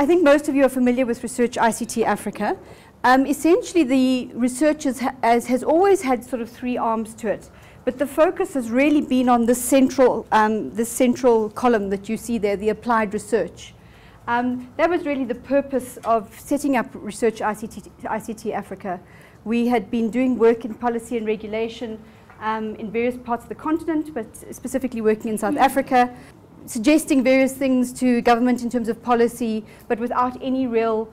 I think most of you are familiar with Research ICT Africa. Essentially, the research has always had sort of three arms to it, but the focus has really been on this central column that you see there, the applied research. That was really the purpose of setting up Research ICT Africa. We had been doing work in policy and regulation in various parts of the continent, but specifically working in South Africa, suggesting various things to government in terms of policy, but without any real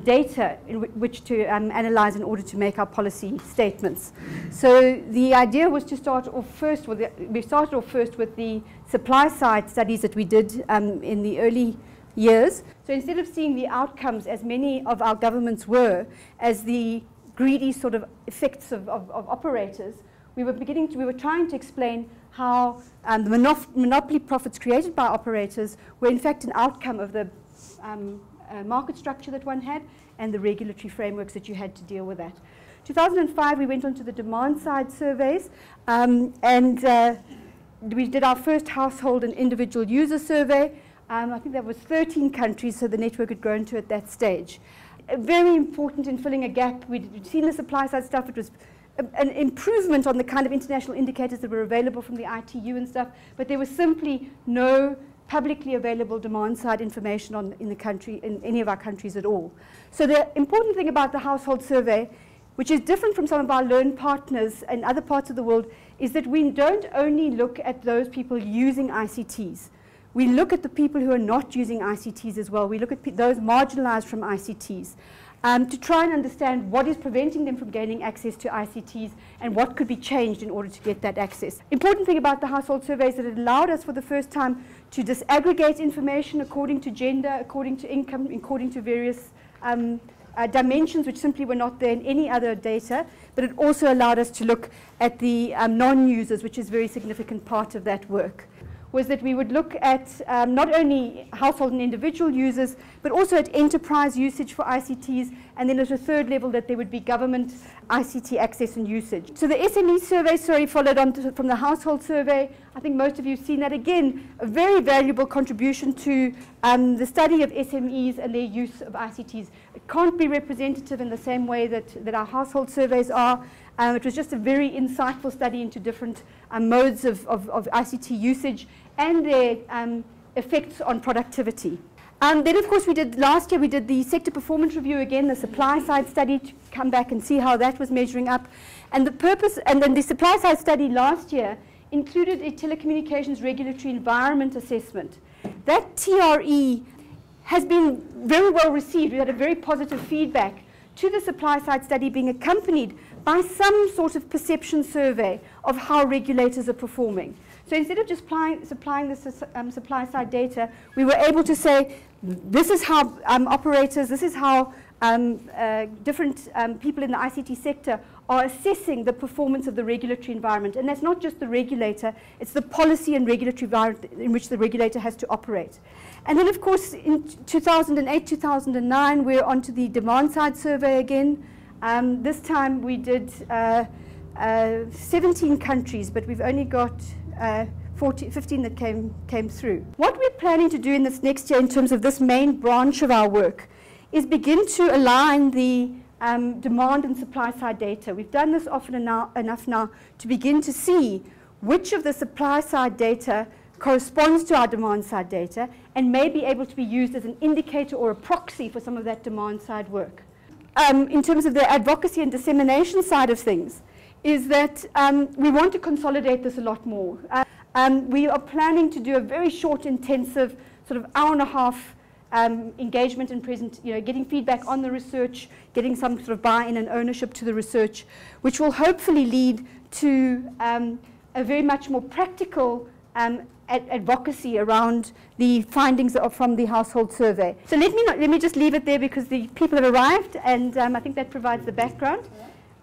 data in which to analyze in order to make our policy statements. So the idea was to start off first with we started off first with the supply side studies that we did in the early years. So instead of seeing the outcomes, as many of our governments were, as the greedy sort of effects of operators, we were trying to explain how the monopoly profits created by operators were in fact an outcome of the market structure that one had and the regulatory frameworks that you had to deal with that. 2005, we went on to the demand side surveys, and we did our first household and individual user survey. I think that was 13 countries, so the network had grown to at that stage. Very important in filling a gap. We'd seen the supply side stuff. It was an improvement on the kind of international indicators that were available from the ITU and stuff, but there was simply no publicly available demand side information in any of our countries at all. So the important thing about the household survey, which is different from some of our learned partners in other parts of the world, is that we don't only look at those people using ICTs. We look at the people who are not using ICTs as well. We look at those marginalized from ICTs to try and understand what is preventing them from gaining access to ICTs and what could be changed in order to get that access. Important thing about the household survey is that it allowed us for the first time to disaggregate information according to gender, according to income, according to various dimensions which simply were not there in any other data, but it also allowed us to look at the non-users, which is a very significant part of that work. Was that we would look at not only household and individual users, but also at enterprise usage for ICTs, and then at a third level that there would be government ICT access and usage. So the SME survey, followed on from the household survey. I think most of you have seen that. Again, a very valuable contribution to the study of SMEs and their use of ICTs. It can't be representative in the same way that our household surveys are. It was just a very insightful study into different modes of ICT usage and their effects on productivity. Then, of course, last year we did the sector performance review again, the supply side study, to come back and see how that was measuring up. And the purpose, and then the supply side study last year included a telecommunications regulatory environment assessment. That TRE has been very well received. We had a very positive feedback to the supply side study being accompanied by some sort of perception survey of how regulators are performing. So instead of just supplying the supply side data, we were able to say, this is how operators, this is how different people in the ICT sector are assessing the performance of the regulatory environment. And that's not just the regulator, it's the policy and regulatory environment in which the regulator has to operate. And then, of course, in 2008, 2009, we're onto the demand side survey again. This time we did 17 countries, but we've only got 15 that came through. What we're planning to do in this next year in terms of this main branch of our work is begin to align the demand and supply side data. We've done this often enough now to begin to see which of the supply side data corresponds to our demand side data and may be able to be used as an indicator or a proxy for some of that demand side work. In terms of the advocacy and dissemination side of things, is that we want to consolidate this a lot more. We are planning to do a very short, intensive, sort of hour-and-a-half engagement and getting feedback on the research, getting some sort of buy-in and ownership to the research, which will hopefully lead to a very much more practical advocacy around the findings from the household survey. So let me just leave it there because the people have arrived, and I think that provides the background,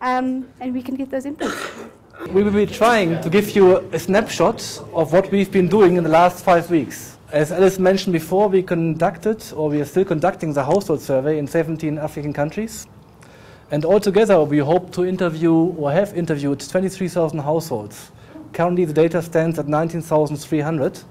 and we can get those inputs. We will be trying to give you a snapshot of what we've been doing in the last 5 weeks. As Alice mentioned before, we are still conducting the household survey in 17 African countries. And altogether, we hope to interview or have interviewed 23,000 households. Currently, the data stands at 19,300.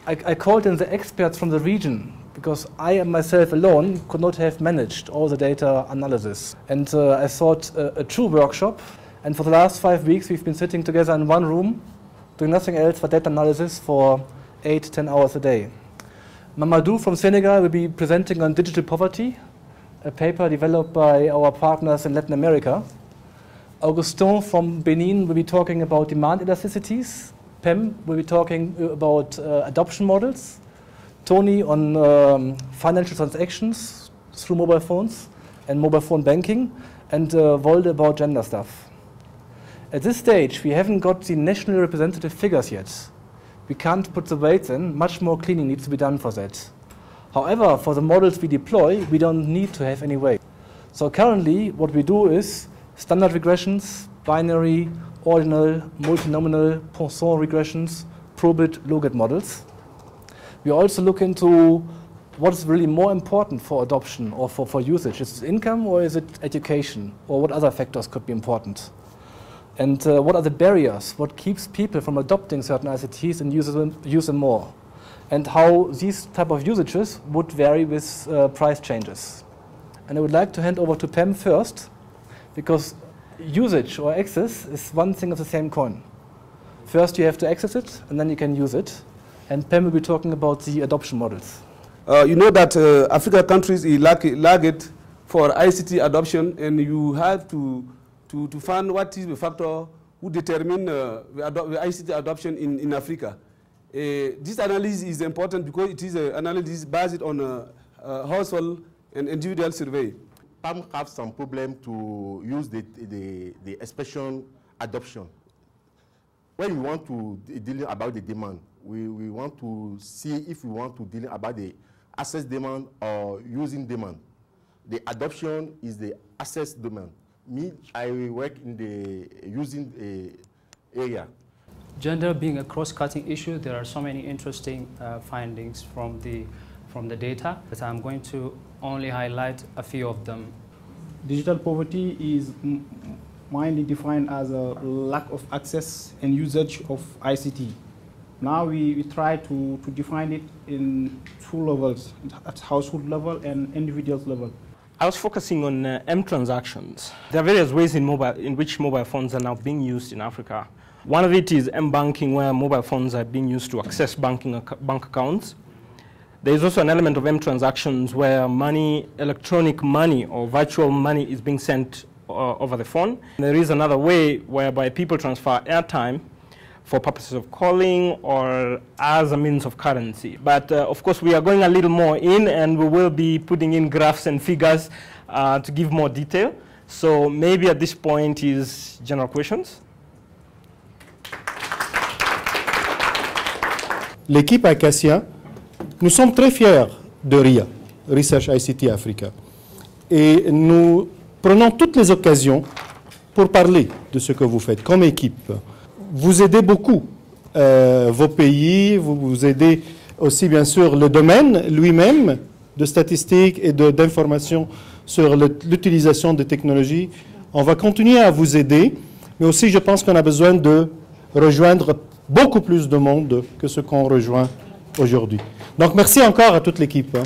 I called in the experts from the region because I myself alone could not have managed all the data analysis. And I sought a true workshop, and for the last 5 weeks we've been sitting together in one room doing nothing else but data analysis for 8-10 hours a day. Mamadou from Senegal will be presenting on digital poverty, a paper developed by our partners in Latin America. Augustin from Benin will be talking about demand elasticities. Pem will be talking about adoption models. Tony on financial transactions through mobile phones and mobile phone banking. And Wolde about gender stuff. At this stage, we haven't got the nationally representative figures yet. We can't put the weights in. Much more cleaning needs to be done for that. However, for the models we deploy, we don't need to have any weight. So currently, what we do is standard regressions, binary, ordinal, multinomial, Poisson regressions, probit, logit models. We also look into what is really more important for adoption or for usage. Is it income or is it education? Or what other factors could be important? And what are the barriers? What keeps people from adopting certain ICTs and use them more? And how these type of usages would vary with price changes. And I would like to hand over to Pam first, because usage or access is one thing of the same coin. First you have to access it, and then you can use it. And Pam will be talking about the adoption models. You know that African countries lagged for ICT adoption, and you have to find what is the factor who determine the ICT adoption in Africa. This analysis is important because it is an analysis based on a household and individual survey. PAM have some problem to use the expression adoption. When we want to deal about the demand, we want to see if we want to deal about the access demand or using demand. The adoption is the access demand. Me, I work in the using area. Gender being a cross-cutting issue, there are so many interesting findings from the data, but I'm going to only highlight a few of them. Digital poverty is mainly defined as a lack of access and usage of ICT. Now we try to define it in two levels, at household level and individuals level. I was focusing on M transactions. There are various ways in which mobile phones are now being used in Africa. One of it is M-banking, where mobile phones are being used to access bank accounts. There is also an element of M transactions where money, electronic money or virtual money is being sent over the phone. There is another way whereby people transfer airtime for purposes of calling or as a means of currency. But of course, we are going a little more in, and we will be putting in graphs and figures to give more detail. So maybe at this point is general questions. L'équipe Acacia, nous sommes très fiers de RIA, Research ICT Africa. Et nous prenons toutes les occasions pour parler de ce que vous faites comme équipe. Vous aidez beaucoup vos pays, vous aidez aussi bien sûr le domaine lui-même de statistiques et d'informations sur l'utilisation des technologies. On va continuer à vous aider, mais aussi je pense qu'on a besoin de rejoindre beaucoup plus de monde que ce qu'on rejoint aujourd'hui. Donc merci encore à toute l'équipe.